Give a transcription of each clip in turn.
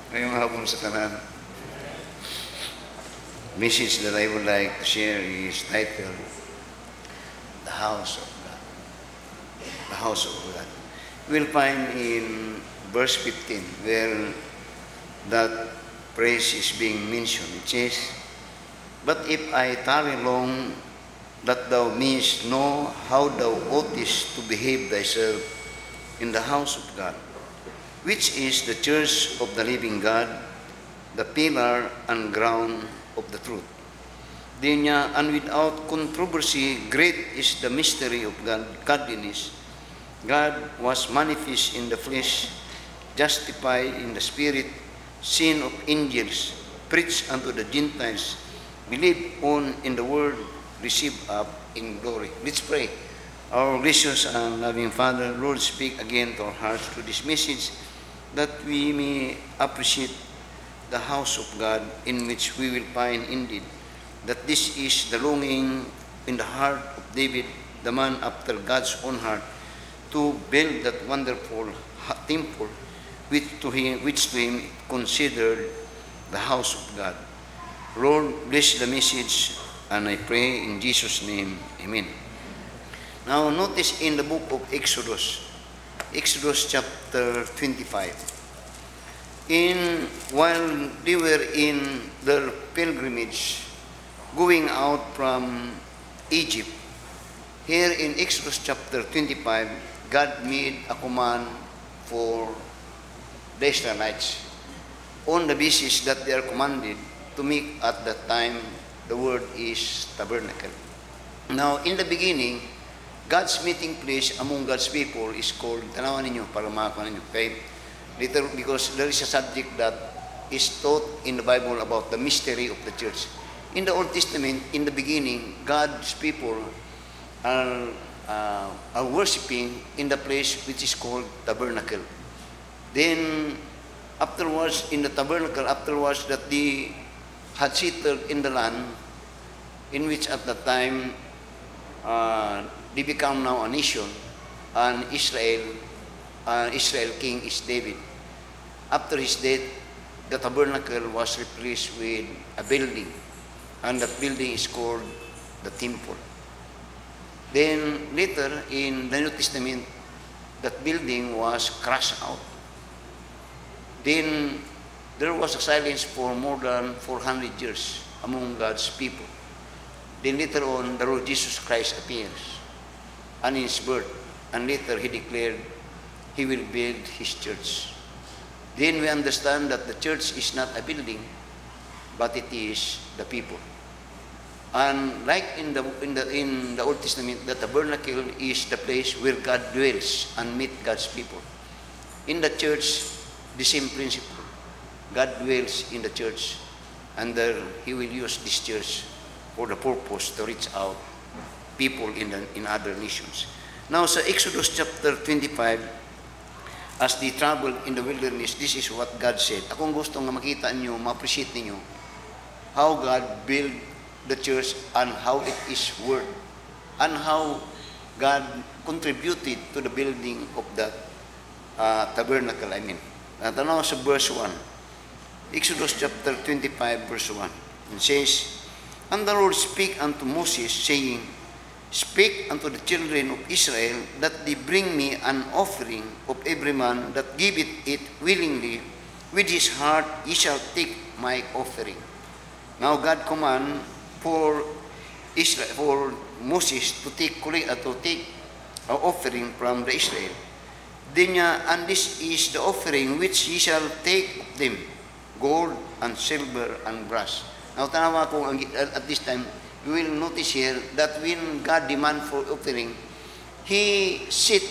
Ngayong hapon sa tanan. Message that I would like to share is titled, The House of God. The House of God. We'll find in verse 15 where that phrase is being mentioned. It says, But if I tarry long, that thou mayest know how thou oughtest to behave thyself in the house of God, which is the church of the living God, the pillar and ground of the truth. Din niya, and without controversy, great is the mystery of godliness. God was manifest in the flesh, justified in the spirit, seen of angels, preached unto the Gentiles, believed on in the word, received up in glory. Let's pray. Our gracious and loving Father, Lord, speak again to our hearts through this message, that we may appreciate the house of God, in which we will find indeed that this is the longing in the heart of David, the man after God's own heart, to build that wonderful temple which to him considered the house of God. Lord, bless the message, and I pray in Jesus' name, amen. Now, notice in the book of Exodus chapter 25, while they were in their pilgrimage, going out from Egypt, here in Exodus chapter 25, God made a command for the Israelites on the basis that they are commanded to make at that time the word is tabernacle. Now, in the beginning, God's meeting place among God's people is called, tanawan ninyo para makakuha ninyo, okay? Later, because there is a subject that is taught in the Bible about the mystery of the church. In the Old Testament, in the beginning, God's people are worshiping in the place which is called tabernacle. Then, afterwards, in the tabernacle, afterwards that they had settled in the land, in which at that time they become now a nation, and Israel king is David. After his death, the tabernacle was replaced with a building, and that building is called the temple. Then later in the New Testament, that building was crushed out. Then there was a silence for more than 400 years among God's people. Then later on, the Lord Jesus Christ appears, and in his birth, and later he declared he will build his church. Then we understand that the church is not a building, but it is the people. And like in the Old Testament, the tabernacle is the place where God dwells and meet God's people. In the church, the same principle. God dwells in the church, and there he will use this church for the purpose to reach out people in other nations. Now, sa Exodus chapter 25, as they traveled in the wilderness, this is what God said. Akong gusto nga makita niyo, ma-appreciate niyo how God built the church and how it is worked, and how God contributed to the building of that tabernacle. Tanaw sa verse 1. Exodus chapter 25, verse 1. It says, And the Lord spake unto Moses, saying, Speak unto the children of Israel, that they bring me an offering of every man that giveth it willingly. With his heart he shall take my offering. Now God command for Moses to take an offering from the Israel. Then and this is the offering which he shall take of them, gold and silver and brass. Now, tanawa ko at this time, we will notice here that when God demand for offering, he set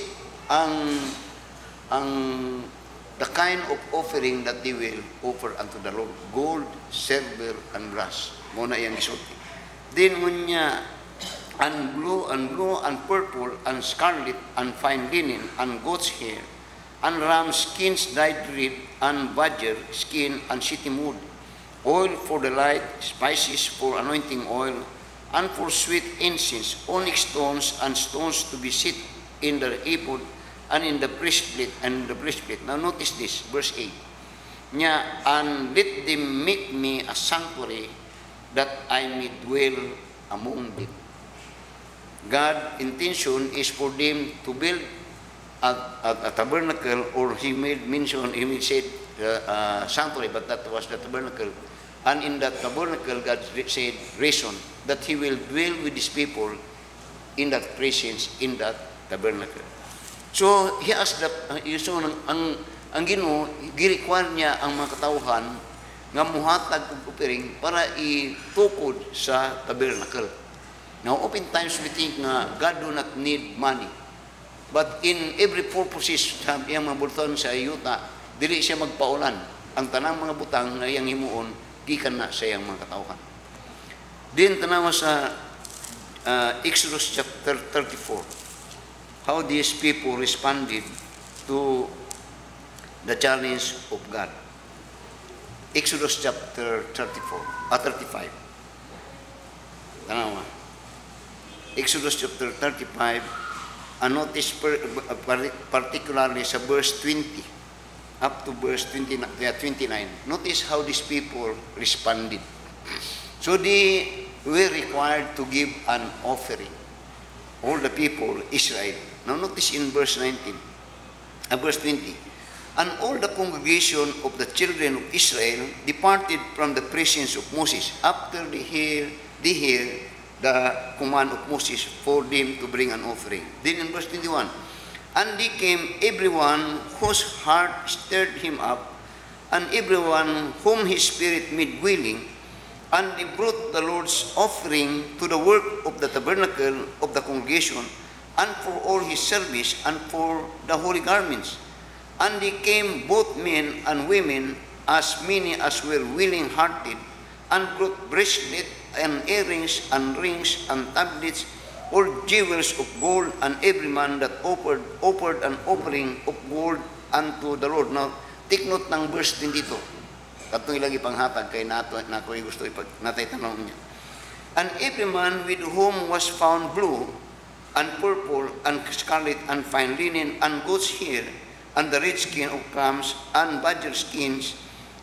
the kind of offering that they will offer unto the Lord: gold, silver, and brass. Muna yang isulti. Then unya, and blue, and purple, and scarlet, and fine linen, and goat's hair, and ram skins dyed red, and badger skin, and shittim wood, oil for the light, spices for anointing oil, and for sweet incense, onyx stones, and stones to be set in the ephod, and in the breastplate, Now notice this, verse 8. Nya, and let them make me a sanctuary that I may dwell among them. God's intention is for them to build a tabernacle, or he made mention, he said sanctuary, but that was the tabernacle. And in that tabernacle, God said, reason that he will dwell with his people in that presence, in that tabernacle. So, he asked that, ang Ginoo, gi-require niya ang mga katawhan nga muhatag og offering para itukod sa tabernacle. Now, oftentimes we think nga God do not need money. But in every purposes sa iyang mga buton sa yuta, dili siya magpaulan. Ang tanang mga butang na iyang himuon, gikan na sa iyang mga katawhan. Din tanawa sa Exodus chapter 34, how these people responded to the challenge of God. Exodus chapter 35. Tanawa. Exodus chapter 35, and notice particularly sa verse 20 up to verse 29. Notice how these people responded. So they were required to give an offering. All the people, Israel. Now notice in verse 19, verse 20. And all the congregation of the children of Israel departed from the presence of Moses after they hear the command of Moses for them to bring an offering. Then in verse 21, and they came, everyone whose heart stirred him up, and everyone whom his spirit made willing, and they brought the Lord's offering to the work of the tabernacle of the congregation, and for all his service, and for the holy garments. And they came both men and women, as many as were willing-hearted, and brought bracelets and earrings and rings and tablets, or jewels of gold, and every man that offered an offering of gold unto the Lord. Now, take note ng verse 22. Katong ilang ipanghatag kay nato gusto natay tanong niya. And every man with whom was found blue, and purple, and scarlet, and fine linen, and goat's hair, and the red skin of rams, and badger skins,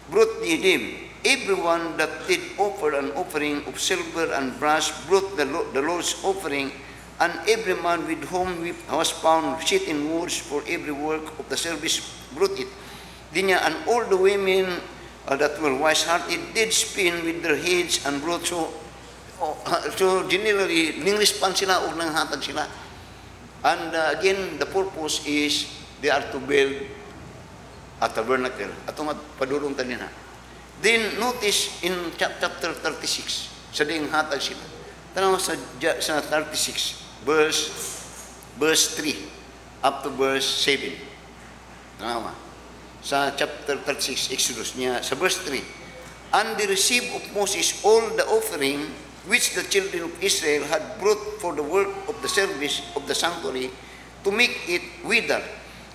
brought they them. Everyone that did offer an offering of silver and brass brought the Lord's offering, and every man with whom was found set in woods for every work of the service brought it. Dinya, and all the women that were wise-hearted did spin with their heads and brought. So generally, ning-respond sila o nanghatag sila. And again, the purpose is they are to build a tabernacle. Atong padulong tanin ha. Then notice in chapter 36, sa ding hatag sila. Tanaw sa 36, verse 3 up to verse 7. Tanaw sa chapter 36 Exodus niya sa verse 3. And they received of Moses all the offering which the children of Israel had brought for the work of the service of the sanctuary, to make it wither.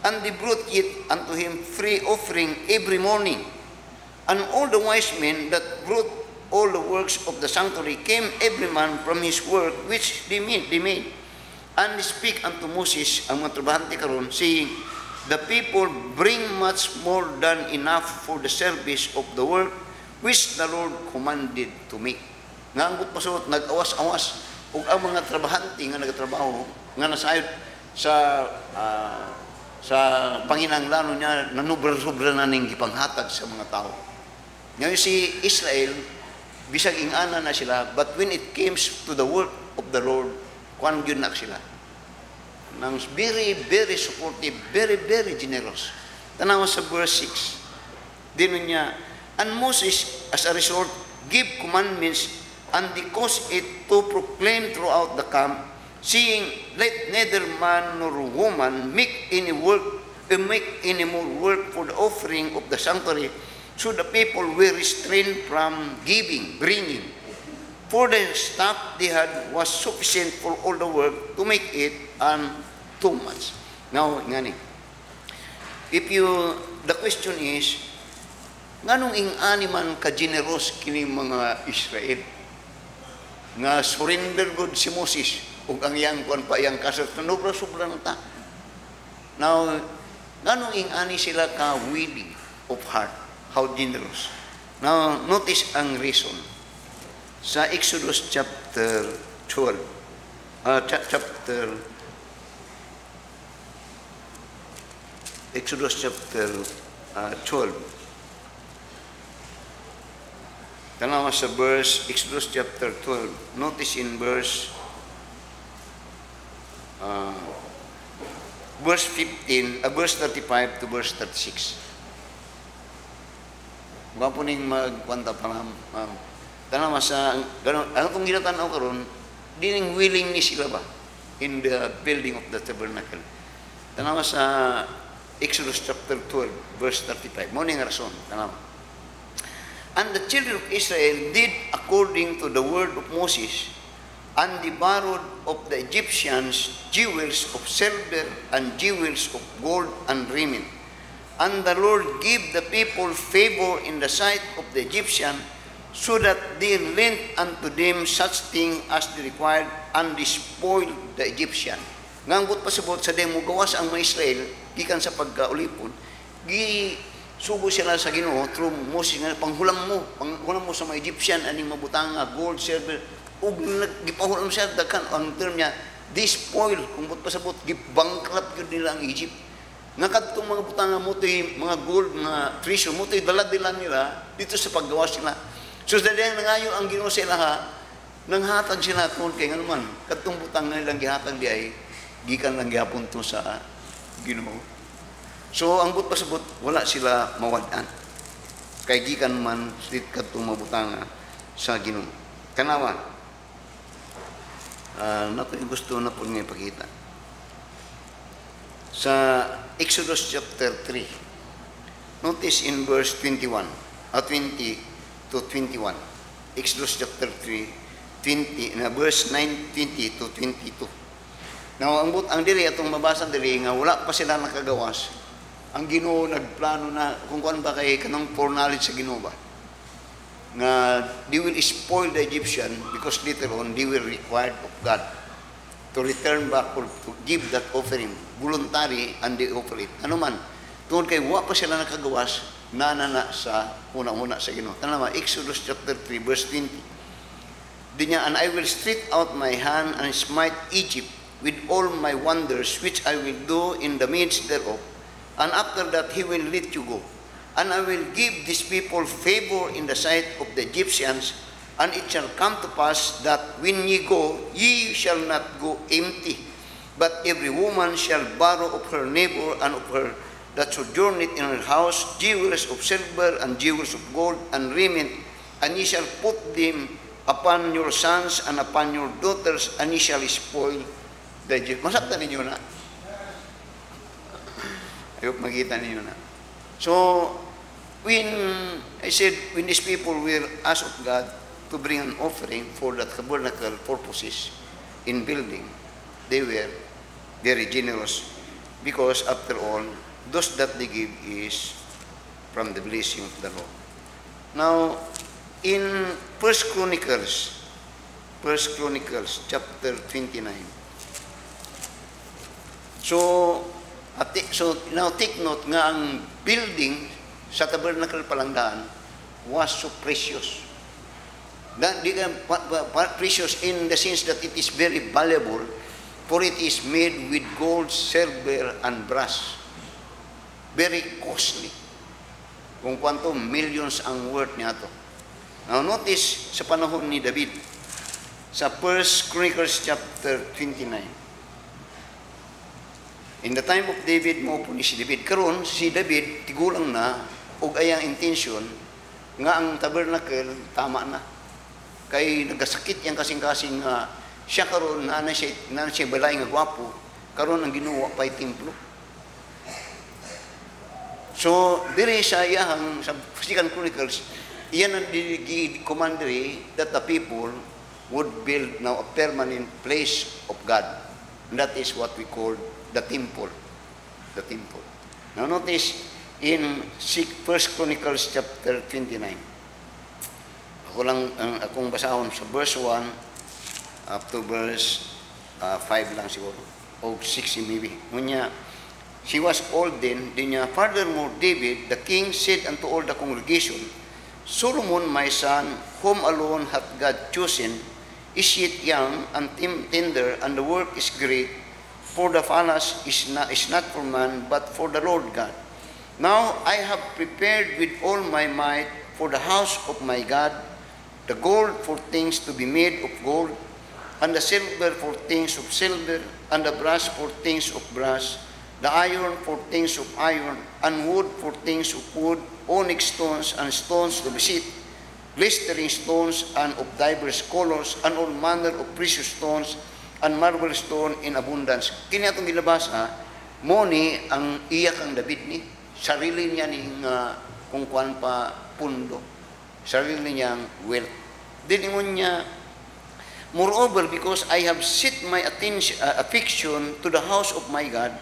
And they brought it unto him free offering every morning. And all the wise men that brought all the works of the sanctuary came every man from his work which they made. And they speak unto Moses, ang mga trabahante karon, saying, the people bring much more than enough for the service of the work which the Lord commanded to make. Nga ang butpasot, nag-awas-awas, ug ang mga trabahante nga nagatrabaho, nga nasayod sa panginahanglanon niya, nanubra-subra na ning gipanghatag sa mga tao. Ngayon si Israel, bisag ingana na sila, but when it comes to the work of the Lord, kuan gyud na sila. Nang very, very supportive, very, very generous. Tanawa sa verse 6. Dino niya, and Moses, as a result, give commandments, and they cause it to proclaim throughout the camp, saying, let neither man nor woman make any more work for the offering of the sanctuary. So the people were restrained from bringing. For the stuff they had was sufficient for all the work to make it 2 months. Now, ngani, the question is, nganong ingani man ka-generous kini mga Israel? Nga surrender good si Moses, ug ang iyang kuan pa iyang kasot, sobra na ta. Now, nganong ingani sila ka willing of heart? how generous. Now, notice ang reason. Sa Exodus chapter 12, Exodus chapter 12. Tanawa sa verse, Exodus chapter 12. Notice in verse 15, verse 35 to verse 36. Mga po ning magkwanta pa lang. Tanawa sa, ano kung ginatanaw karon, dining willing ni sila ba in the building of the tabernacle. Tanawa sa Exodus chapter 12, verse 35. Mo ning rason, tanawa. And the children of Israel did according to the word of Moses, and they borrowed of the Egyptians jewels of silver and jewels of gold and raiment. And the Lord gave the people favor in the sight of the Egyptian, so that they lent unto them such thing as they required, and they spoiled the Egyptian. Ngangbot pasabot sa demo gawas ang mga Israel, gikan sa pagkaulipon, sugo sila sa Ginoo through Moses nga panghulam mo sa mga Egyptian aning mabutang nga gold, silver, ug gipahulam siya daghan ang term niya, they spoil, kung but pasabot gibankrupt gyud nila ang Egypt. Nga kadtong mga butang mo toy mga gold, mga treasure mo toy dala-dala nila dito sa paggawa sila. So dahil nangayo ang Ginoo sa ilaha, nanghatag sila kun kay nganuman kadtong butang nga nilang gihatag di ay gikan lang gyapon to sa Ginoo. So ang but pasabot wala sila mawad-an. Kay gikan man sit kadtong mabutanga sa Ginoo. Kanawa. Nato yung gusto na po nga ipakita. Sa Exodus chapter 3. Notice in verse 21, 20 to 21. Exodus chapter 3, 20, verse 9, 20 to 22. Now, ang diri atong mabasa diri nga wala pa sila nakagawas. Ang Ginoo nagplano na kung kuan ba kay kanang foreknowledge sa Ginoo ba. Nga they will spoil the Egyptian because later on they will required of God to return back or to give that offering voluntary, and they offer it. Ano man, tungod kay wa pa sila nakagawas, nanana sa una-una sa Ginoo. Tanawa, Exodus chapter 3 verse 20. Dinya, and I will stretch out my hand and smite Egypt with all my wonders which I will do in the midst thereof, and after that he will let you go. And I will give these people favor in the sight of the Egyptians, and it shall come to pass that when ye go, ye shall not go empty, but every woman shall borrow of her neighbor and of her that sojourneth in her house jewels of silver and jewels of gold and raiment, and ye shall put them upon your sons and upon your daughters, and ye shall spoil the Egypt. Masaktan ninyo na. Ayok makita ninyo na. So, when I said, when these people will ask of God to bring an offering for that tabernacle purposes in building, they were very generous, because after all, those that they give is from the blessing of the Lord. Now, in 1 Chronicles chapter 29. So now take note nga ang building sa tabernacle Palangdaan was so precious. Precious in the sense that it is very valuable, for it is made with gold, silver, and brass. Very costly. Kung kwanto, millions ang worth niya ito. Now notice sa panahon ni David, sa 1 Chronicles chapter 29. In the time of David, mo po ni si David. Karon si David, tigulang na, ug ayang intention, nga ang tabernacle, tama na. Kay nagasakit yang kasing-kasing nga, siya karon na siya balay nga gwapo, karon ang ginuwa pa'y templo. So, diri sa iyahang, sa 2 Chronicles, iyan ang commandery that the people would build now a permanent place of God. And that is what we call the temple. The temple. Now notice in 1 Chronicles chapter 29. Ako lang akong basahon sa verse 1 up to verse 5 lang siguro. O 6 maybe. Ngunya, she was old then. Furthermore, David, the king, said unto all the congregation, Solomon, my son, whom alone hath God chosen, is yet young and tender, and the work is great, for the palace is not for man, but for the Lord God. Now I have prepared with all my might for the house of my God, the gold for things to be made of gold, and the silver for things of silver, and the brass for things of brass, the iron for things of iron, and wood for things of wood, onyx stones and stones to be set, glistering stones and of diverse colors, and all manner of precious stones, and marble stone in abundance. Kini atong gilabasa, mo ni ang iyak ang David ni, sarili niya ning kung kuan pa pundo, sarili niyang wealth. Diningon niya, moreover, because I have set my affection to the house of my God,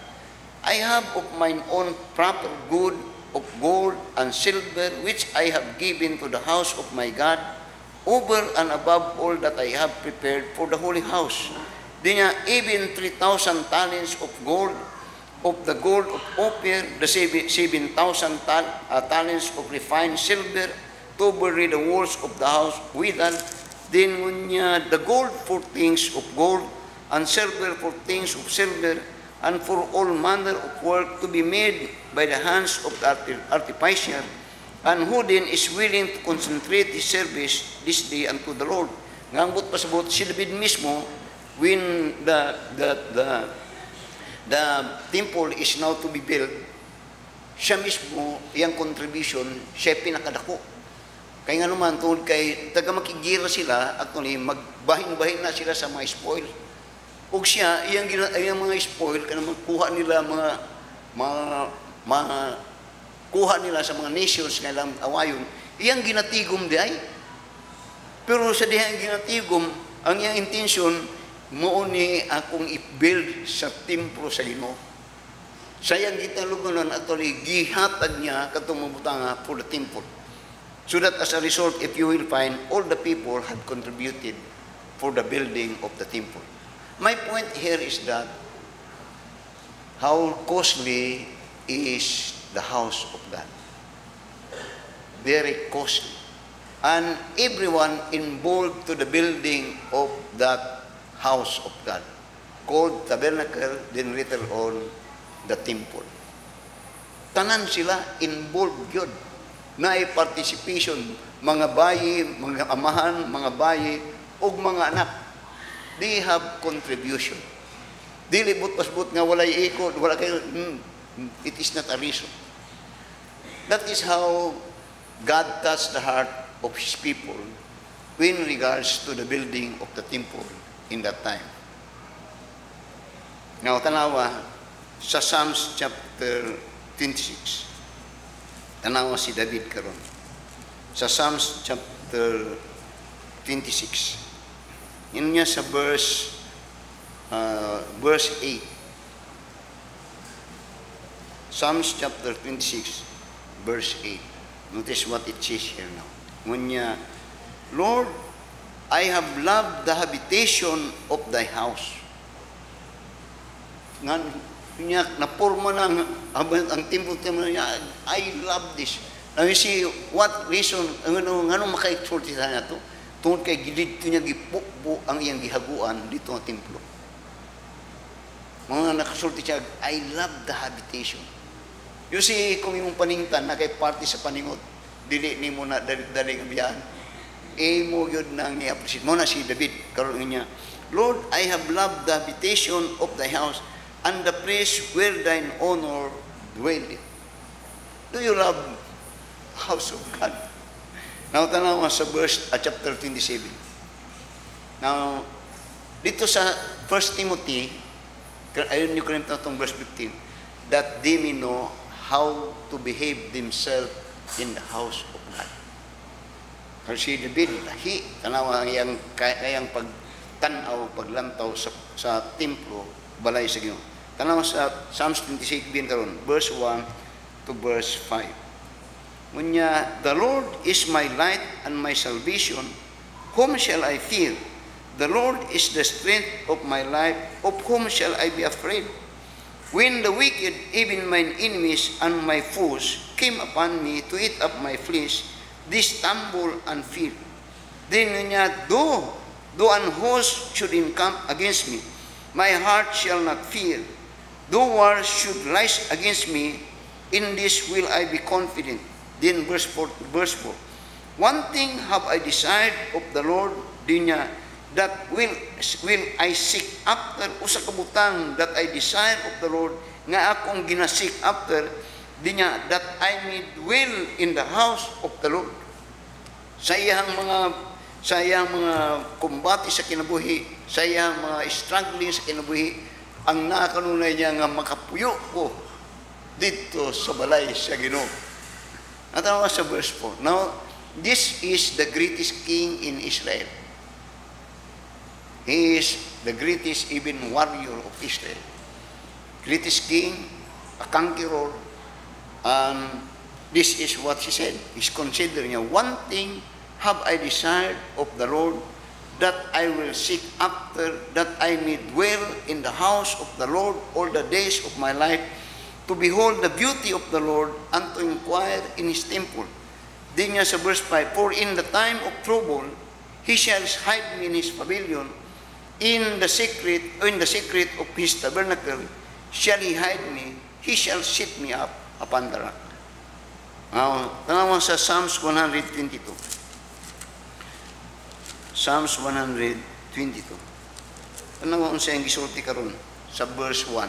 I have of mine own proper good of gold and silver, which I have given to the house of my God, over and above all that I have prepared for the holy house. Di niya, even 3,000 talents of gold, of the gold of Ophir, the 7,000 talents of refined silver, to bury the walls of the house withal. Then niya, the gold for things of gold, and silver for things of silver, and for all manner of work to be made by the hands of the artificer, and who then is willing to concentrate his service this day unto the Lord. Ngangbot pasabot si David mismo, when the temple is now to be built, siya mismo, iyang contribution, siya pinakadako. Kaya nga naman, tungkol kay taga makigira sila, actually, magbahin-bahin na sila sa mga spoil. O siya, iyang mga spoil, kaya magkuha nila kuha nila sa mga nations nga lang awayon, iyang ginatigom di ay. Pero sa dihang ginatigom, ang iyang intention, mo ni akong i-build sa templo sa Ginoo. Sayang gitalugonon actually gihatag niya katong mabutanga for the temple. So that as a result, if you will find, all the people had contributed for the building of the temple. My point here is that how costly is the house of God. Very costly. And everyone involved to the building of that house of God, called tabernacle, then later on, the temple. Tanan sila involved yun. Na participation, mga bayi, mga amahan, mga bayi, o mga anak. They have contribution. Dili but-pasbut nga walay ikot, wala kayo, it is not a reason. That is how God touched the heart of His people in regards to the building of the temple in that time. Now, tanawa, sa Psalms chapter 26, tanawa si David karon. Sa Psalms chapter 26, yun niya sa verse 8. Psalms chapter 26, verse 8. Notice what it says here now. Ngun niya, Lord, I have loved the habitation of thy house. Ngan niya, napurma na ang temple niya, I love this. Now you see, what reason, ano maka-exhort sa na ito? Tungkol kay gilid niya gipukbo ang iyang gihaguan dito ng templo. Mga nakasulti siya, I love the habitation. You see, kung yung paningtan, na kay party sa paningot, dili ni mo na dali biyan, mo yun nang ni-appreciate. Mo na si David, karoon niya, Lord, I have loved the habitation of thy house, and the place where thine honor dwelleth. Do you love house of God? Now, tanaw sa verse, chapter 27. Now, dito sa 1 Timothy, ayun nyo kanina itong verse 15, that they may know how to behave themselves in the house of God. Kasi David, tanaw ang kayang pagtanaw, paglantaw sa templo, balay sa Ginoo. Tanaw sa Psalms 26 bin karon, verse 1 to verse 5. Ngunya, the Lord is my light and my salvation. Whom shall I fear? The Lord is the strength of my life. Of whom shall I be afraid? When the wicked, even mine enemies and my foes, came upon me to eat up my flesh, they stumble and fear. Then niya, though an host should encamp against me, my heart shall not fear. Though war should rise against me, in this will I be confident. Then verse 4. One thing have I desired of the Lord, dinya, that will I seek after, usa ka butang that I desire of the Lord, nga akong ginasik after, dinya, that I may dwell in the house of the Lord. Sa iyang mga kumbati sa kinabuhi, sa iyang mga struggling sa kinabuhi, ang nakanunay niya nga makapuyo ko dito sa balay sa Ginoo. Natanaw sa verse 4. Now, this is the greatest king in Israel. He is the greatest even warrior of Israel. Greatest king, a conqueror, and this is what he said. He's considering, one thing have I desired of the Lord, that I will seek after, that I may dwell in the house of the Lord all the days of my life, to behold the beauty of the Lord, and to inquire in his temple. Then niya sa verse 5, for in the time of trouble, he shall hide me in his pavilion, in the secret of his tabernacle shall he hide me, he shall set me up upon the rock. Now, tanawa sa Psalms 122. Psalms 122. Tanawa sa yung gisulti karon sa verse 1.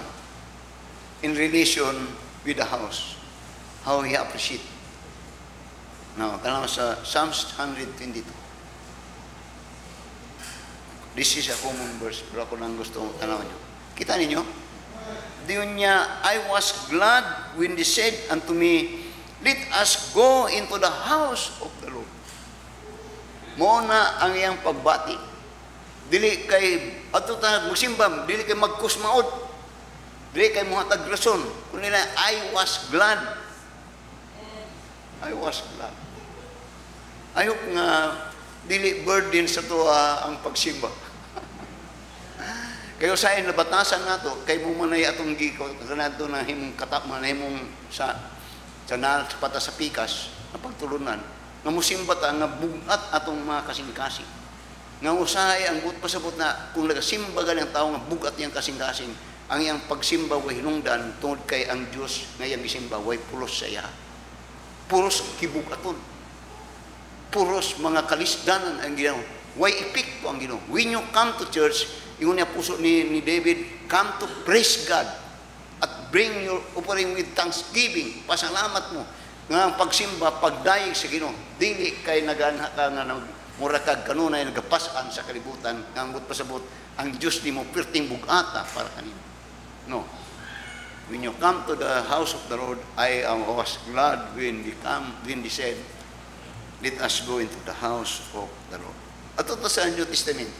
In relation with the house, how he appreciate. Now, tanawa sa Psalms 122. This is a common verse, pero ako lang gusto tanaw nyo. Kita ninyo? Diyon niya, I was glad when they said unto me, let us go into the house of the Lord. Muna ang iyang pagbati. Dili kay, ato ta magsimba, dili kay magkusmaod. Dili kay muhatag rason. Kung nila, I was glad. I was glad. I hope nga, dili burden sa to ang pagsimba. Kayo sa nabatasan nato, kay mo manay atong giko, kanadto na himong katap man himong sa pata sa pikas, na pagtulunan, nga musimba ta nga bugat atong mga kasing-kasing. Nga usahay ang but pasabot na kung nagasimba galing tao nga bugat yang kasing-kasing, ang iyang pagsimba way hinungdan tungod kay ang Dios nga iyang gisimba way pulos sa iya. Puros kibugaton. Puros mga kalisdanan ang Ginoo. Way epekto ang Ginoo. When you come to church, yung niya puso ni David, come to praise God at bring your offering with thanksgiving. Pasalamat mo nga pagsimba, pagdayeg sa Ginoo. Dili kay naganha ka nga mura kag kanunay nagapasan sa kalibutan nga ambot pasabot ang Dios nimo perting bugata para kanimo. No. When you come to the house of the Lord, I was glad when they said, let us go into the house of the Lord. At ito sa New Testament.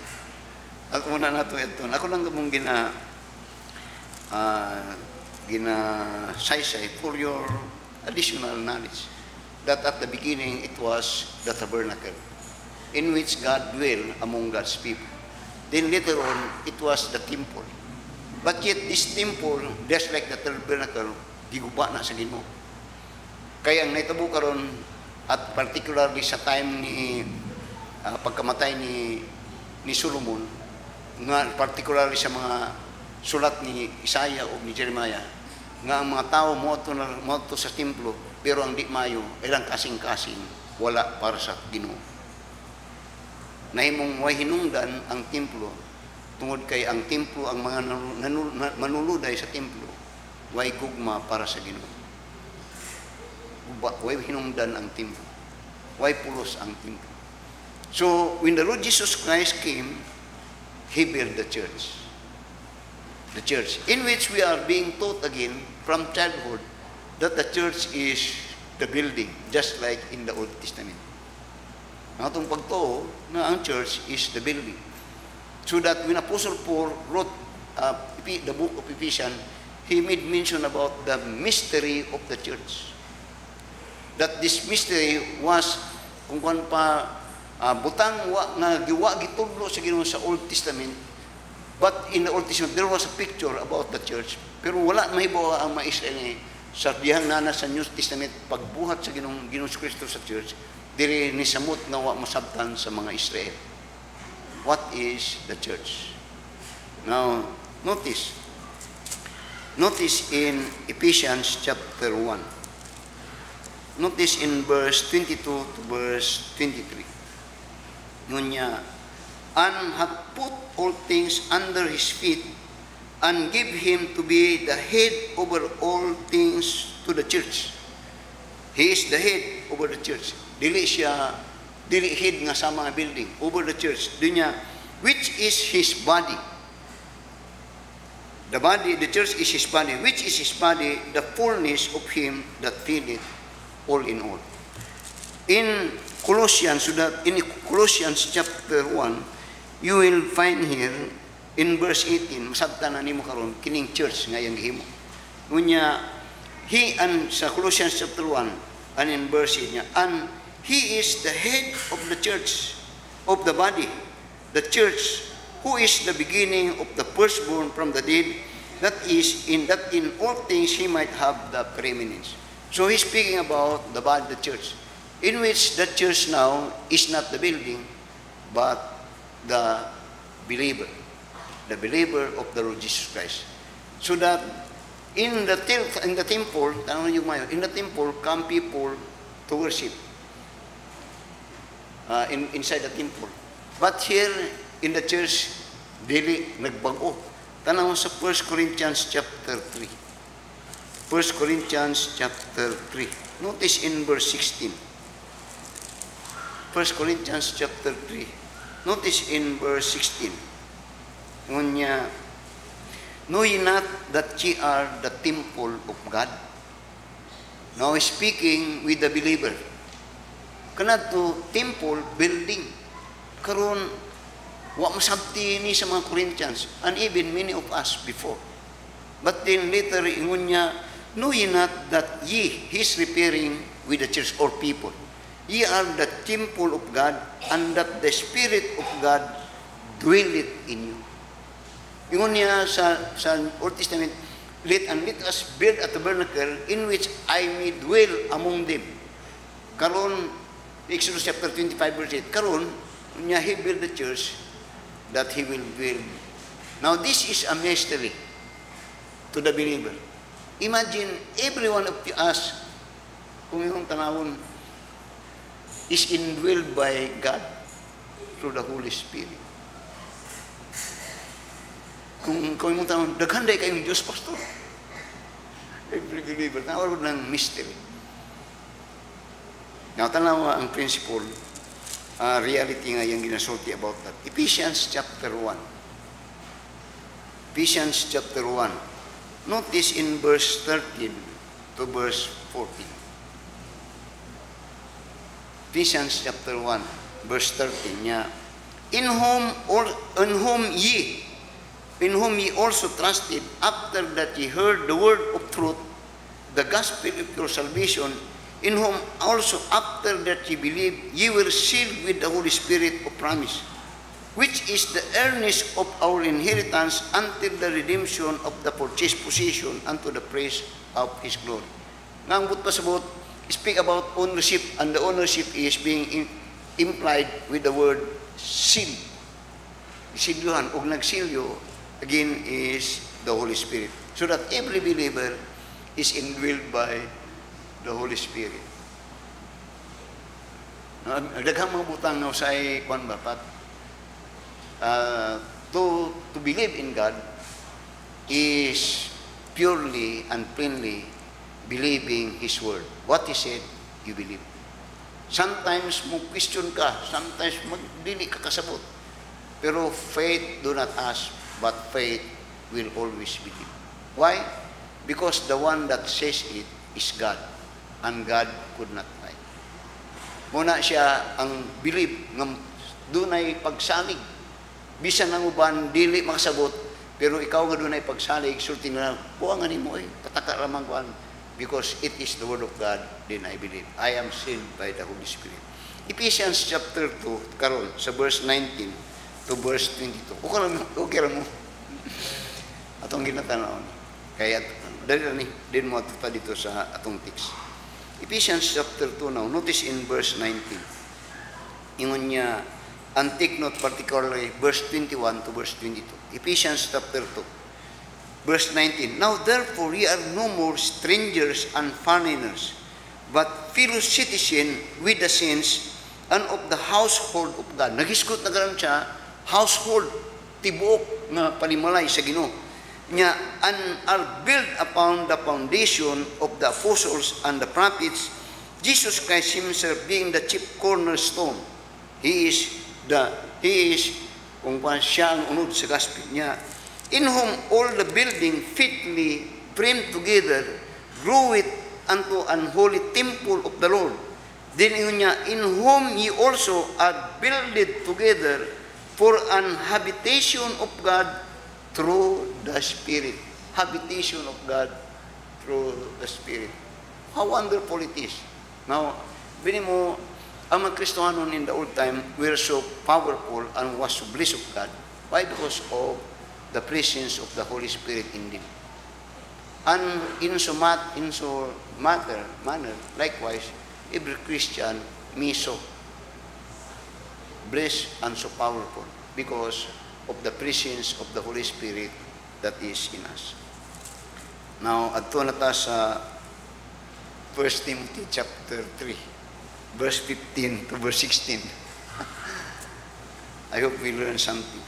Ako muna na ito. Ako lang mong gina-saysay for your additional knowledge. That at the beginning, it was the tabernacle in which God dwelled among God's people. Then later on, it was the temple. But yet, this temple, just like the tabernacle, giguba na sa Ginoo. Kaya ang naitabo karon at particularly sa time ni pagkamatay ni Solomon, nga particularly sa mga sulat ni Isaiah o ni Jeremiah, nga ang mga tao moto sa templo, pero ang di mayo ilang kasing-kasing wala para sa Ginoo. Nahimong way hinungdan ang templo tungod kay ang templo, ang mga manuluday sa templo way gugma para sa Ginoo. Way hinungdan ang templo, way pulos ang templo. So when the Lord Jesus Christ came, He built the church. The church, in which we are being taught again from childhood that the church is the building, just like in the Old Testament. Ang atong pagtuo na ang church is the building. So that when Apostle Paul wrote the book of Ephesians, he made mention about the mystery of the church. That this mystery was, kung kuan pa, butang nga giwa gitudlo sa Ginoo sa Old Testament, but in the Old Testament there was a picture about the church, Pero wala mahibaw ang mga Israel ni sa dihang nana sa New Testament pagbuhat sa Ginoong Kristo sa church, diri ni samot nga wa masabtan sa mga Israel. What is the church? Now, notice in Ephesians chapter 1. Notice in verse 22 to verse 23. Ngunya, and hath put all things under his feet, and give him to be the head over all things to the church. He is the head over the church. Dili head nga sa mga building, over the church. Dunya, which is his body. The church is his body. Which is his body? The fullness of him that filleth all in all. In Colossians chapter 1, you will find here in verse 18, masabtan na nimo karon kining church nga yang gihimo. Unya, sa Colossians chapter 1, and in verse 8 niya, and he is the head of the church, of the body, the church, who is the beginning of the firstborn from the dead, that in all things he might have the preeminence. So he's speaking about the body, the church, in which the church now is not the building, but the believer of the Lord Jesus Christ. So that in the temple, in the temple come people to worship inside the temple. But here in the church, dili nagbago. Tanaw sa 1 Corinthians chapter 3. 1 Corinthians chapter 3. Notice in verse 16. 1 Corinthians chapter 3. Notice in verse 16. Ngunya, know ye not that ye are the temple of God? Now speaking with the believer. Kanadto temple, building. Karon wa masabti ni sa mga Corinthians, and even many of us before. But then later, ingon niya, know ye not that ye, he's referring with the church or people, ye are the temple of God, and that the Spirit of God dwelleth in you. Ingon niya sa Old Testament, let us build a tabernacle in which I may dwell among them. Karon, Exodus chapter 25 verse 8, karon, niya he build the church, that he will build. Now this is a mystery to the believer. Imagine every one of us, kung yung tanawon, is indwelled by God through the Holy Spirit. Kung yung tanawon, daghanday kayong Diyos, Pastor. Every believer, tanawon ng mystery. Now tanawa ang principle, reality nga yung ginasulti about that. Ephesians chapter 1. Ephesians chapter 1. Notice in verse 13 to verse 14. Ephesians chapter 1, verse 13 niya, in whom ye also trusted, after that ye heard the word of truth, the gospel of your salvation, in whom also after that ye believe, ye were sealed with the Holy Spirit of promise, which is the earnest of our inheritance until the redemption of the purchased possession unto the praise of His glory. Ngangbut pa sabot, speak about ownership, and the ownership is being implied with the word seal. Silyohan, og nagsilyo, again, is the Holy Spirit. So that every believer is indwelled by the Holy Spirit. Daghang mga butang na usay kwan ba pat to believe in God is purely and plainly believing His word. What He said, you believe. Sometimes mo question ka, sometimes dili ka kasabot. Pero faith do not ask, but faith will always believe. Why? Because the one that says it is God. And God could not lie. Muna siya ang believe ng dunay pagsalig. Bisan ang uban dili makasabot, pero ikaw nga dunay pagsalig, sulti na buangan nimo pataka ramang kuan, because it is the word of God, then I believe. I am sealed by the Holy Spirit. Ephesians chapter 2 karon sa verse 19 to verse 22. Okay ra mo. Atong ginatanawon. Kaya dali din mo ito pa dito sa atong text. Ephesians chapter 2 now. Notice in verse 19. Ingon niya, and take note particularly verse 21 to verse 22. Ephesians chapter 2. Verse 19. Now therefore ye are no more strangers and foreigners, but fellow citizens with the saints and of the household of God. Nagisgot na karon siya, household, tibuok nga panimalay sa Ginoo. Nya, and are built upon the foundation of the apostles and the prophets, Jesus Christ himself being the chief cornerstone. He is kung paano siya ang unod sa gospel niya. In whom all the building fitly framed together groweth unto an holy temple of the Lord. Then niya, in whom ye also are builded together for an habitation of God through the Spirit. Habitation of God through the Spirit. How wonderful it is. Now, bini mo, ang mga Kristohanon in the old time were so powerful and was so blessed of God. Why? Because of the presence of the Holy Spirit in them. And in so manner, likewise, every Christian may so blessed and so powerful because of the presence of the Holy Spirit that is in us. Now, adto na ta sa 1 Timothy chapter 3, verse 15 to verse 16. I hope we learn something.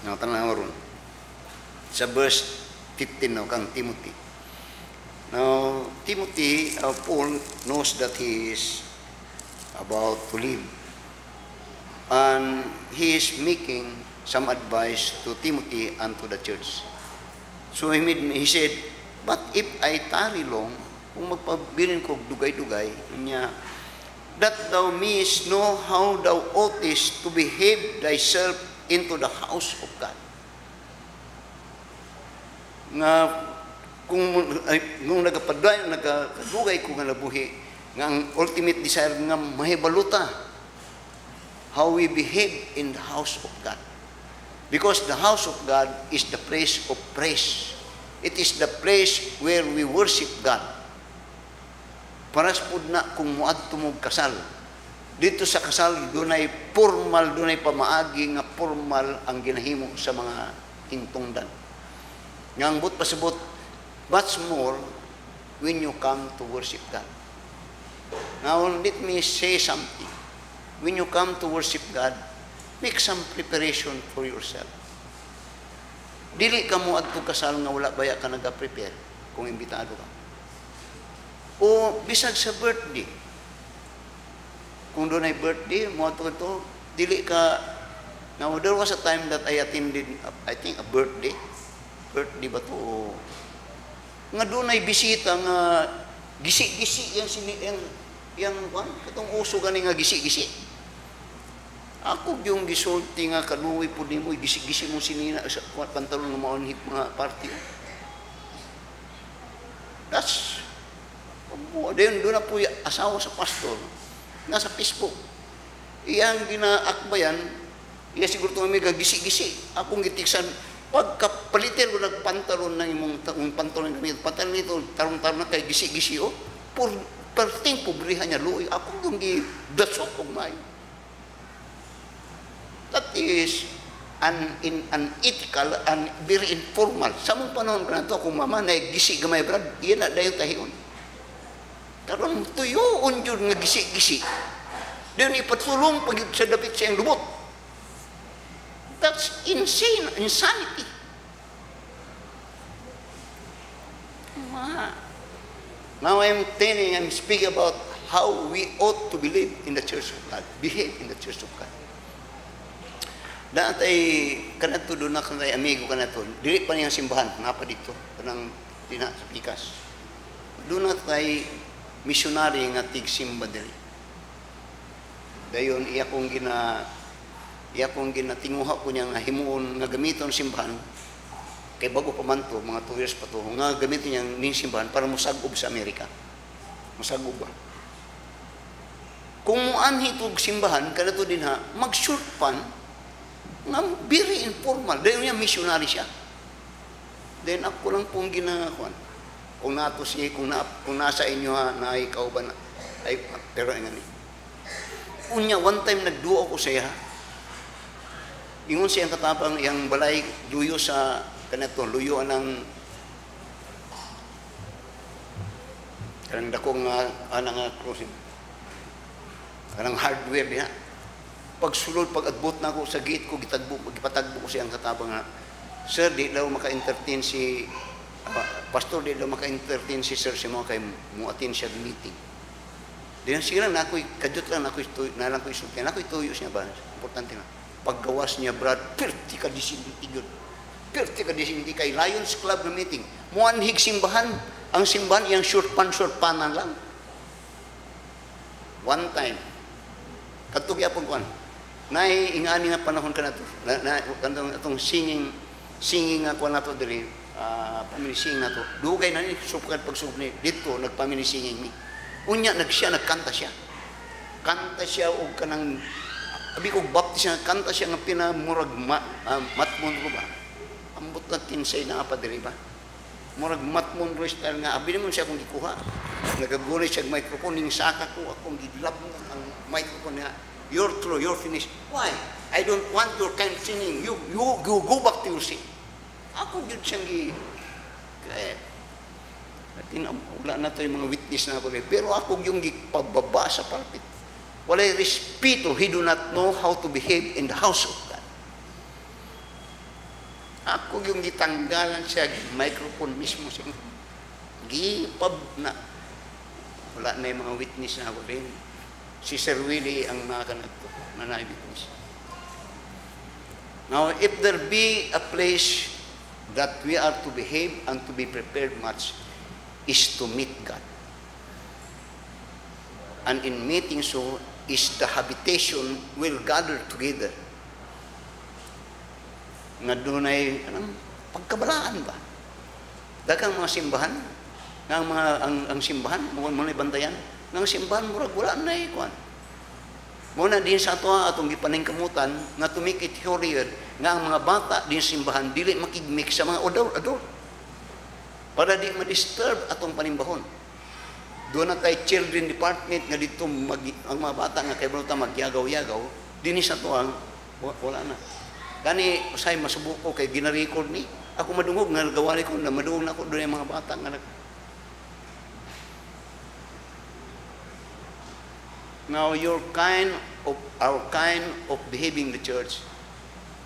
Now, tanaw ron. Sa verse 15 now, kang Timothy. Now, Timothy, Paul knows that he is about to leave. And he is making some advice to Timothy and to the church. So he said, but if I tarry long, kung magpabilin ko dugay-dugay, niya, that thou mayest know how thou oughtest to behave thyself into the house of God. Nga, kung nagkadugay ko nga nabuhi, nga ang ultimate desire nga mahibaluta, how we behave in the house of God. Because the house of God is the place of praise. It is the place where we worship God. Paras po na kung muadto mo kasal. Dito sa kasal, dunay formal, dunay pamaagi nga formal ang ginahimo sa mga hintungdan. Nga but pasabot, what's more when you come to worship God? Now, let me say something. When you come to worship God, make some preparation for yourself. Dili ka mo adto kasal nga wala baya ka naga-prepare kung imbitado ka. O bisag sa birthday. Kung doon ay birthday, mo adto ito, dili ka. Now, there was a time that I attended, I think, a birthday. Birthday ba to? Nga doon ay bisita nga gisi-gisi yang katong uso gani nga gisi-gisi. Ako yung gisulti nga kanuwi po ni mo, gisi-gisi mo sinina sa pantalon ng maunhit mga party. That's, doon na po asawa sa pastor, nasa Facebook. Iyang ginaakbayan, iya siguro ito may gisi-gisi. Akong gitiksan, pagkapalitin ko nagpantalon ng imong pantalon ng pantalon nito, tarong-tarong na kay gisi-gisi, oh, perting pobrihan niya, luoy. Ako yung gidasok kong may. That is an ethical and very informal. Sa mong panahon ka na ito, kung mama na gisi gamay brad, iyan na dayo tahiyon. Karon tuyoon yun nga gisi-gisi. Doon ipatulong pag sa dapit siyang lubot. That's insane, insanity. Now I'm speaking about how we ought to believe in the church of God, behave in the church of God. Dahil ay kanato doon na kanay amigo kanato, dili pa niyang simbahan, nga pa dito, kanang tina sa Pikas. Doon na tayo missionary nga tig-simba dili. Dayon iya kong ginatinguha ko niya nga himuon nga gamiton simbahan kay bago pa man to, mga 2 years pa to, nga gamiton niya ning simbahan para musagob sa Amerika. Musagob ba? Kung muanhi itong simbahan, kanato din ha, mag-short pan, nga very informal. Dayon niya missionary siya. Then ako lang pong ginagawa. Kung nato si kung nasa inyo na ikaw ba na, ay pero ngani. Unya one time nagduo ko siya. Ingon siya katabang yang balay luyo sa kanato, luyo ng kanang dakong anang cruising. Kanang hardware diha. Pagsulod pag-adbot na ako sa gate ko gipatagbo ko siyang katabang nga, sir, di daw maka-entertain si pastor, di daw maka-entertain si sir si mo kay muatin siya meeting. Diyan siya lang ako'y kadot lang ako'y na lang ko isulti. Ako'y tuyo siya ba? Importante na. Paggawas niya, Brad, perti ka disinti yun. Perti ka disinti kay Lions Club na meeting. Muanhig simbahan. Ang simbahan, yung short panan lang. One time, katugya po kuan. Ingani nga panahon ka na ito. Itong singing nga kuan na ito diri, paminising na ito. Dugay na ni, supukan pagsubok ni, dito, nagpaminisinging ni. Unya, nagkanta siya. Kanta siya o kanang, abi ko baptis siya, kanta siya nga pinamurag matmon ko ba? Ambot na tinsay na pa diri ba? Murag matmon ko style nga, abi naman siya kung gikuha. Nagagunay siya microphone, ning saka ko, akong gidlap mo ang microphone niya. You're through, you're finished. Why? I don't want your kind of singing. You go back to your sing. Ako yun siyang kaya, wala na ito yung mga witness na ako. Pero ako yung pababa sa pulpit. Walay respeto, he do not know how to behave in the house of God. Ako yung gitanggalan siya, microphone mismo siya. Gipab na. Wala na yung mga witness na ako rin. Si Sir Willie ang nakakanag ko, na na-witness. Now, if there be a place that we are to behave and to be prepared much, is to meet God. And in meeting so, is the habitation will gather together. Nga doon ay pagkabalaan ba? Dagang mga simbahan, ang simbahan, muna bantayan, ng simbahan, murag wala na ikuan. Muna din sa ito atong gipaningkamutan, nga to make it holier, nga ang mga bata din simbahan, dili makigmik sa mga adult. Para di ma-disturb atong panimbahon. Doon na tayo children department nga dito ang mga bata nga kay bruta magyagaw-yagaw, dinis na to wala na. Kani usay masubuko kay gina-record ni. Ako madungog nga nagawali ko na madungog na ako doon yung mga bata nga Now our kind of behaving the church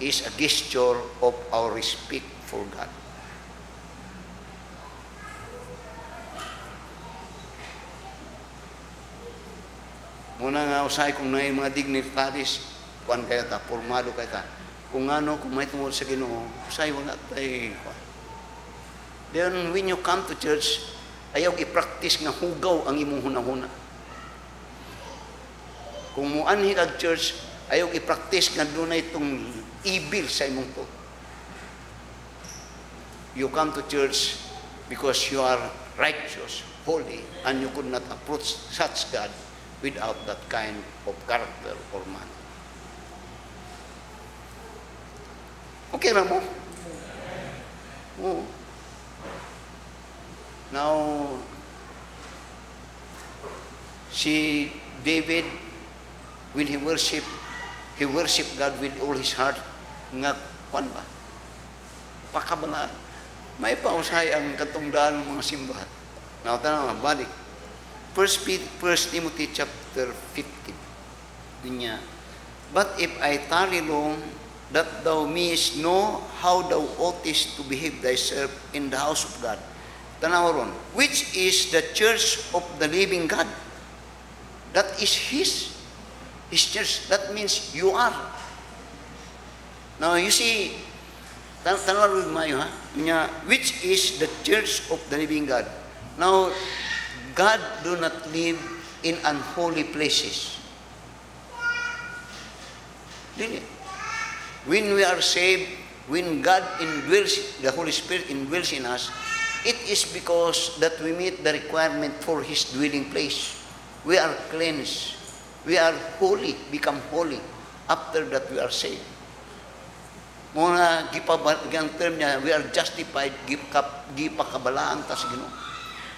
is a gesture of our respect for God. Muna nga usay kung na yung mga dignitaries, kuan kaya ta, formado kaya ta. Kung may tungkol sa Ginoo, usay wala tayo. Then when you come to church, ayaw i-practice nga hugaw ang imong hunahuna. Kung muanhi kag church, ayaw i-practice nga doon na itong evil sa imong to. You come to church because you are righteous, holy, and you could not approach such God without that kind of character or manner. Okay lang mo? Oh. Now, si David, when he worship God with all his heart, nga, kwan ba? Pakabalaan. May pausay ang katungdaan ng mga simbahan. Now, tanong, balik. 1 Timothy chapter 15. Dunya. But if I tarry long, that thou mayest know how thou oughtest to behave thyself in the house of God. Tanawaron, which is the church of the living God. That is His church. That means you are. Now you see, tanawaron mayo ha, which is the church of the living God. Now, God do not live in unholy places. Dili. When we are saved, when God indwells, the Holy Spirit indwells in us, it is because that we meet the requirement for His dwelling place. We are cleansed. We are holy, become holy. After that we are saved. Mga ang term niya, we are justified, gipakabalaan ta sa Ginoo.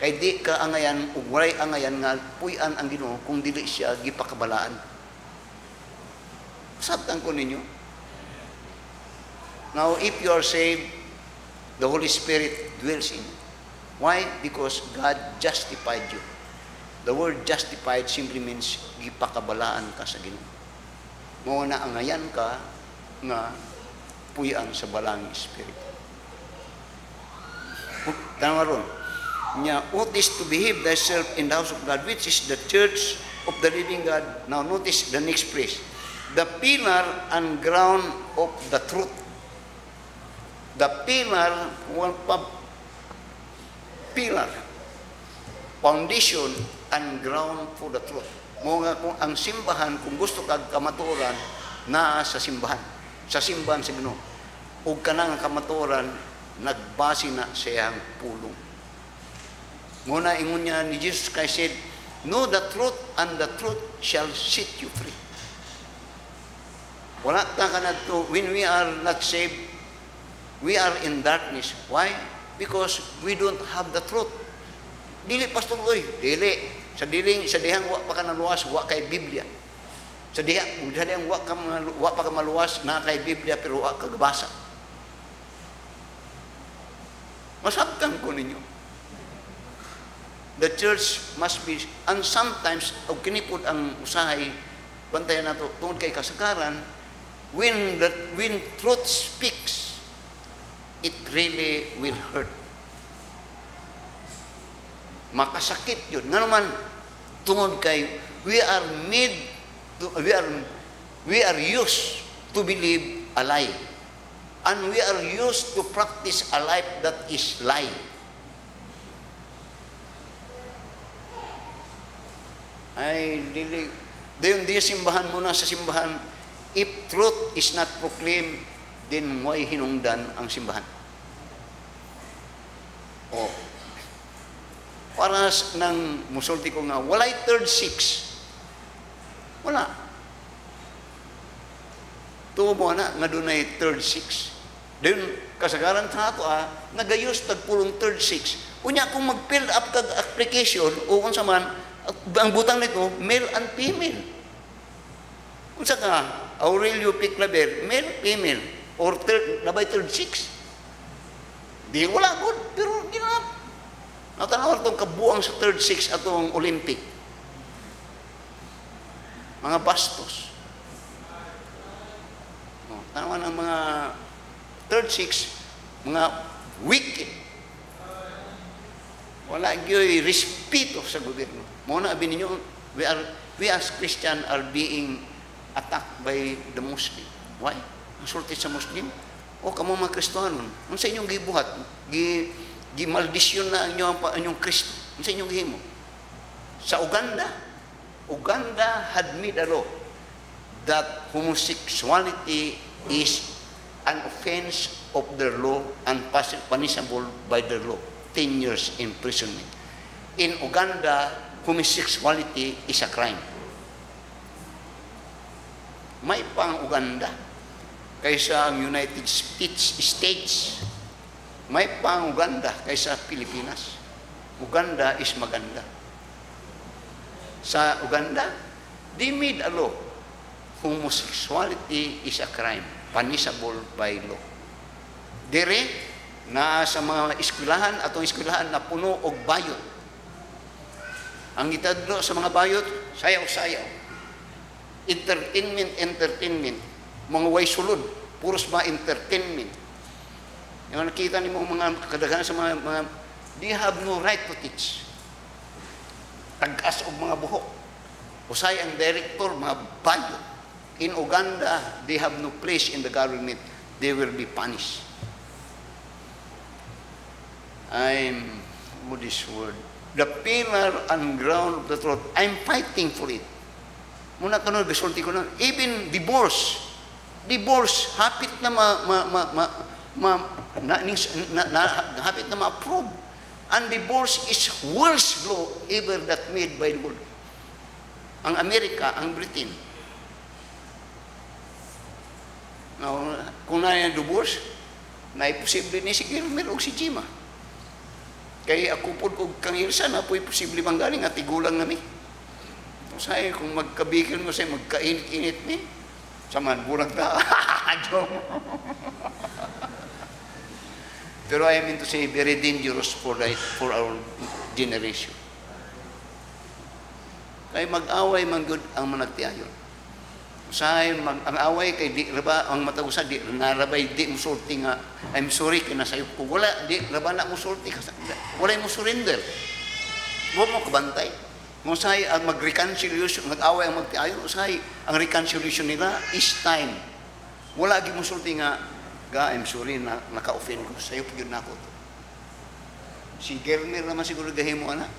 Kay di ka angayan, ug walay angayan nga puy-an ang Ginoo kung dili siya gipakabalaan. Sabtan ko ninyo. Now, if you are saved, the Holy Spirit dwells in you. Why? Because God justified you. The word justified simply means gipakabalaan ka sa Ginoo. Mo na angayan ka nga puy-an sa balang Espiritu. Tama ron. Nya, what is to behave thyself in the house of God, which is the church of the living God. Now, notice the next phrase. The pillar and ground of the truth. The pillar, foundation and ground for the truth. Mga kung ang simbahan, kung gusto kag kamaturan, naa sa simbahan. Sa simbahan sa Ginoo. Ug kanang kamaturan, nagbase na sa iyang pulong. Muna ingon niya ni Jesus Christ said, know the truth and the truth shall set you free. Wala ta ka na to, when we are not saved, we are in darkness. Why? Because we don't have the truth. Dili, Pastor Loy, dili. Sa dihang wa pa ka naluwas, wa kay Biblia. Sa dihang wa pa ka maluwas, na kay Biblia, pero wa ka gabasa. Masabtan ko ninyo. The church must be, and sometimes, og kinipod ang usahay, bantayan nato tungod kay kasagaran, when truth speaks, it really will hurt. Makasakit yun. Nga naman, tungod kay, we are used to believe a lie. And we are used to practice a life that is lie. Ay, dayon di simbahan muna sa simbahan. If truth is not proclaimed, then mo'y hinungdan ang simbahan. O, para nang musulti ko nga, walay third six. Wala. Tuo mo na, nga doon ay third six. Dayon, kasagaran sa ato nagayos tagpulong third six. Unya, kung mag-fill up kag application, o kung saman, ang butang nito, male and female. Kung sa ka, Aurelio P. Claver, male, female, or labay third six. Di wala good, pero ginap. Natanaw itong kabuang sa third six atong Olympic. Mga bastos. Tanawan ang mga third six, mga wicked. Wala gyo'y respeto sa gobyerno. Muna abin ninyo, we as Christian are being attacked by the Muslim. Why? Masulti sa Muslim? O kamo mga Kristohanon, ano sa inyong gibuhat? Gimaldisyon na inyong Kristo. Ano sa inyong gihimo? Sa Uganda had made a law that homosexuality is an offense of their law and punishable by their law. 10 years imprisonment. In Uganda, homosexuality is a crime. May pang Uganda kaysa ang United States. May pang Uganda kaysa Pilipinas. Uganda is maganda. Sa Uganda, they made a law. Homosexuality is a crime, punishable by law. Dire, na sa mga eskwelahan, atong eskwelahan na puno og bayot. Ang itadlo sa mga bayot, sayaw-sayaw. Entertainment. Mga way sulod, puros mga entertainment. Yung nakita ni mo mga kadaghan sa mga they have no right to teach. Tag-as og mga buhok. Usay ang director, mga bayot. In Uganda, they have no place in the government. They will be punished. What is word? The pillar and ground of the truth. I'm fighting for it. Muna tanong, bisulti ko na, even divorce, hapit na hapit na ma-approve. And divorce is worst law ever that made by the world. Ang Amerika, ang Britain. Kung na-divorce, na-posible ni si Gilmer o si Jima. Kaya ako po kung kang Ilsa na po'y posible bang galing at igulang nami. Say, kung magkabikil mo sa'yo, magkainit-init ni, saman, bulag na. Pero I mean to say, very dangerous for our generation. Kaya mag-away man good ang managtiayon. Say, ang away kay di raba ang matagusa di narabay di musulti nga I'm sorry kay nasayop ko wala di raba na musulti kasi wala mo surrender. Wa mo kabantay. Mo say ang mag-reconciliation mag-away ang magtiayon say ang reconciliation nila is time. Wala gi musulti nga ga I'm sorry na naka-offend ko sayop gyud nako. Si Gerner naman siguro gahimo ana.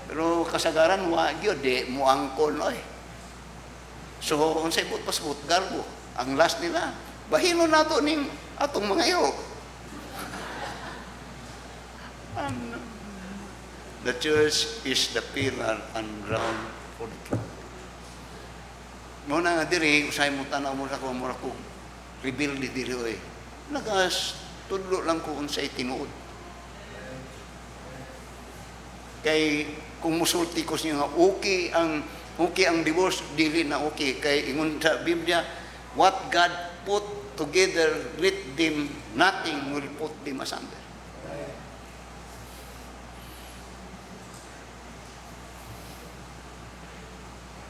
Pero kasagaran wa gyud di mo angkon oy. So, kung sa ibot pasabot, garbo. Ang last nila, bahino na ito ning atong mga iyo. The church is the pillar and ground for the truth. Muna nga diri, usay mo tanaw mo sa kumura ko, rebuild di diri oy. Nagas, tudlo lang ko kung sa itinuod. Kay, kung musulti ko siya nga, okay ang divorce, dili na okay. Kay ingon sa Biblia, what God put together, let them, nothing will put them asunder.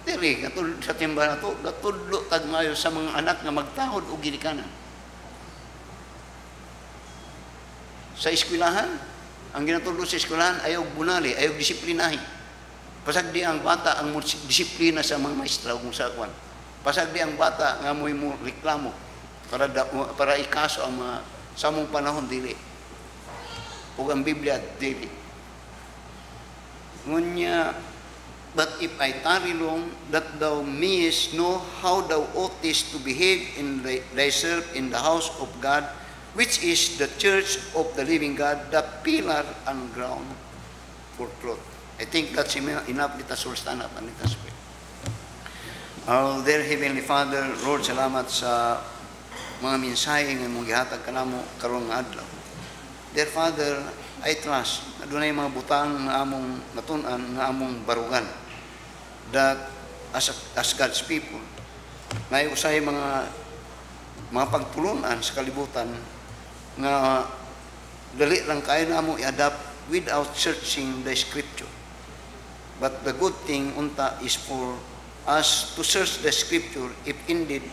Dili, sa timba na to, gatudlo tag mayo sa mga anak nga magtahod o ginikanan. Sa eskwelahan, ang ginatudlo sa eskwelahan, ayaw bunali, ayaw disiplinahin. Pasag di ang bata ang disiplina sa mga maestra kung sa kwan. Pasag di ang bata nga mo reklamo para ikaso ang mga samong panahon dili. Ug ang Biblia dili. Ngunya, but if I tarry long, that thou mayest know how thou oughtest to behave in thyself in the house of God, which is the church of the living God, the pillar and ground for truth. I think that's enough. Let us all stand up and let us pray. Our dear Heavenly Father, Lord, salamat sa mga mensahe nga mong gihatag kanamo karong adlaw. Dear Father, I trust na dunay mga butang nga among natun-an nga among barugan that as God's people na usay mga pagtulunan sa kalibutan nga dali lang kayo namo i-adapt without searching the Scripture. But the good thing unta is for us to search the Scripture if indeed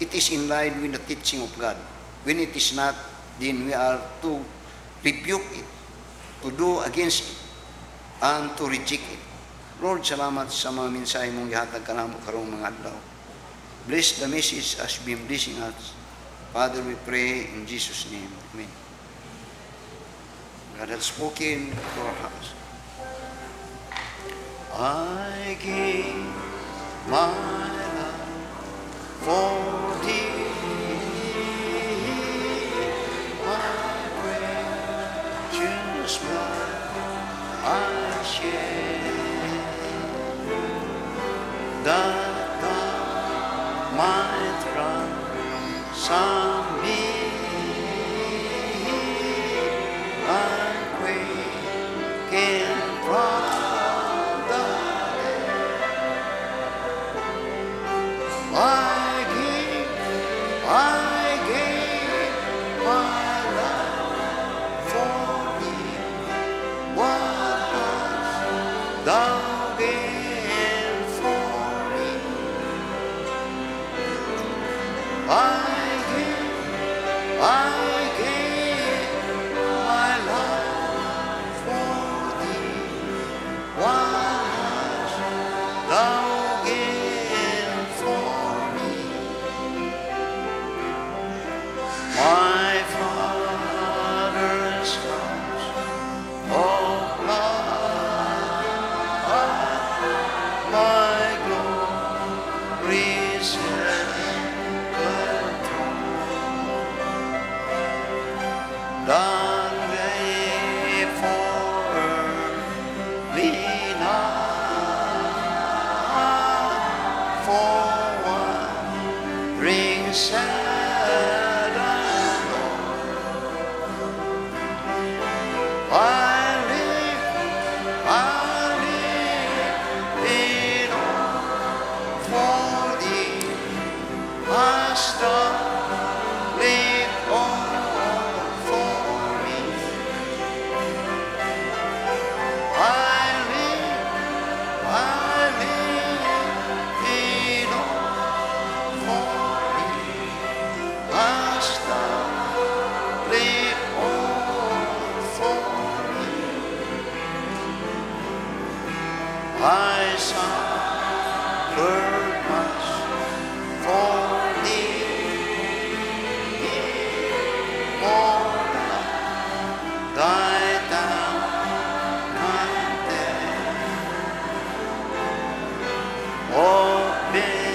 it is in line with the teaching of God. When it is not, then we are to rebuke it, to do against it, and to reject it. Lord, salamat sa mga mensahe mong ihatag kanamo karong mga adlaw. Bless the message as been blessing us. Father, we pray in Jesus' name. Amen. God has spoken to our hearts. I give my life for thee, my precious blood I shed, that God might ransom me, and quicken from I gave my life for thee. What hast thou gained for me? I gave my life for thee. What hast thou gained for me? My Father's house of love, my glory's done they for earthly not, for one brings I suffered much for thee, more than thy thou contend. Oh, betrays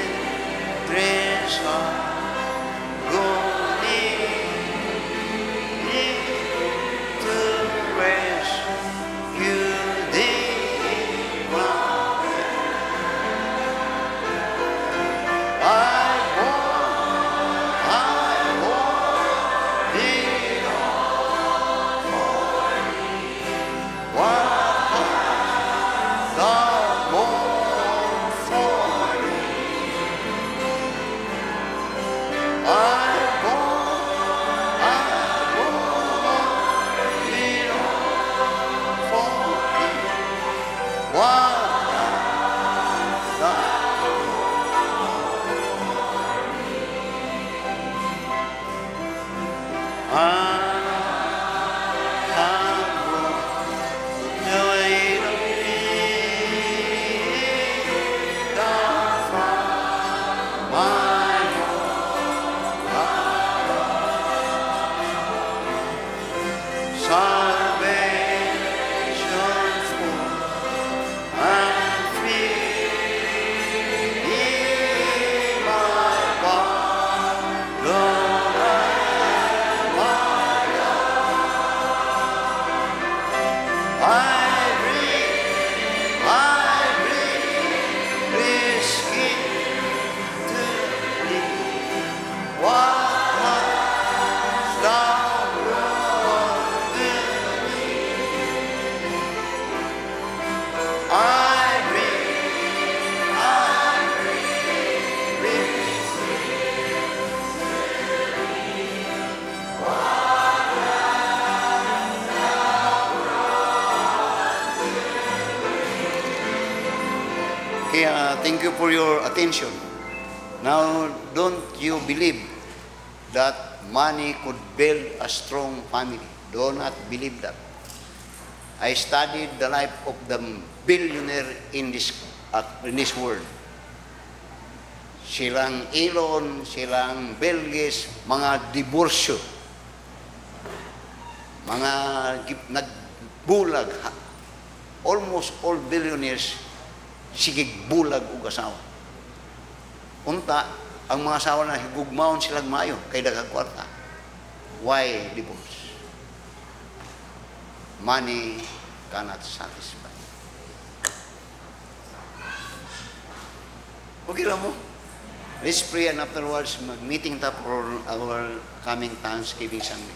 of good to rescue thee from thank you for your attention. Now, don't you believe that money could build a strong family? Do not believe that. I studied the life of the billionaire in this world. Silang Elon, silang Bill Gates, mga diborsyo, mga nagbulag. Almost all billionaires sigig bulag ug asawa. Unta, ang mga asawa na higugmaon silang maayo kay daghang kwarta. Why divorce? Money cannot satisfy. Okay lang mo? Let's pray and afterwards mag-meeting ta for our coming Thanksgiving Sunday.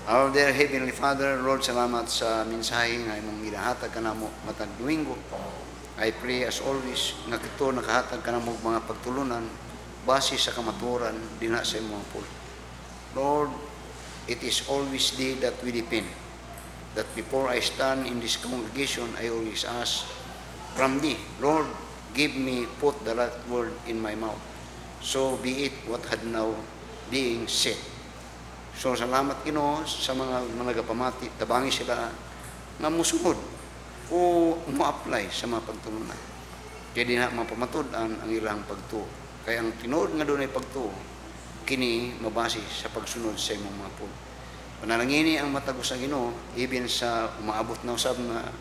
Our dear Heavenly Father, Lord, salamat sa mensahe nga imong gihatag kanamo matag Domingo. I pray as always nga kito nakahatag ka na mga pagtulunan base sa kamaturan dina sa imong pul. Lord, it is always thee that we depend. That before I stand in this congregation, I always ask from thee, Lord, give me, put the right word in my mouth. So be it what had now being said. So salamat Ginoo sa mga nagapamati, tabangi sila nga musunod o mo-apply sa mga pagtulunan. Kaya di na mapamatod-an ang ilang pagtuo. Kaya ang tinuod nga doon ay pagtuo, kini mabase sa pagsunod sa imong mga pulo. Panalangini ang matagos sa Ginoo, even sa umaabot na usab na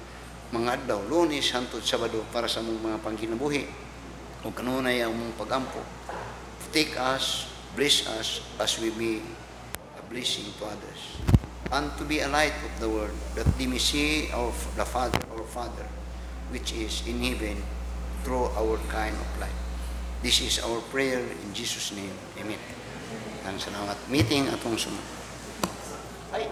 mga adlaw, Lunes, hangtod Sabado, para sa mong mga pangkinabuhi, o kanunay ang mong pagampo. Take us, bless us, as we be a blessing to others. And to be a light of the world, that they may see of the Father, our Father, which is in heaven, through our kind of life. This is our prayer in Jesus' name. Amen. Ang salamat. Meeting atong sunod. Ay.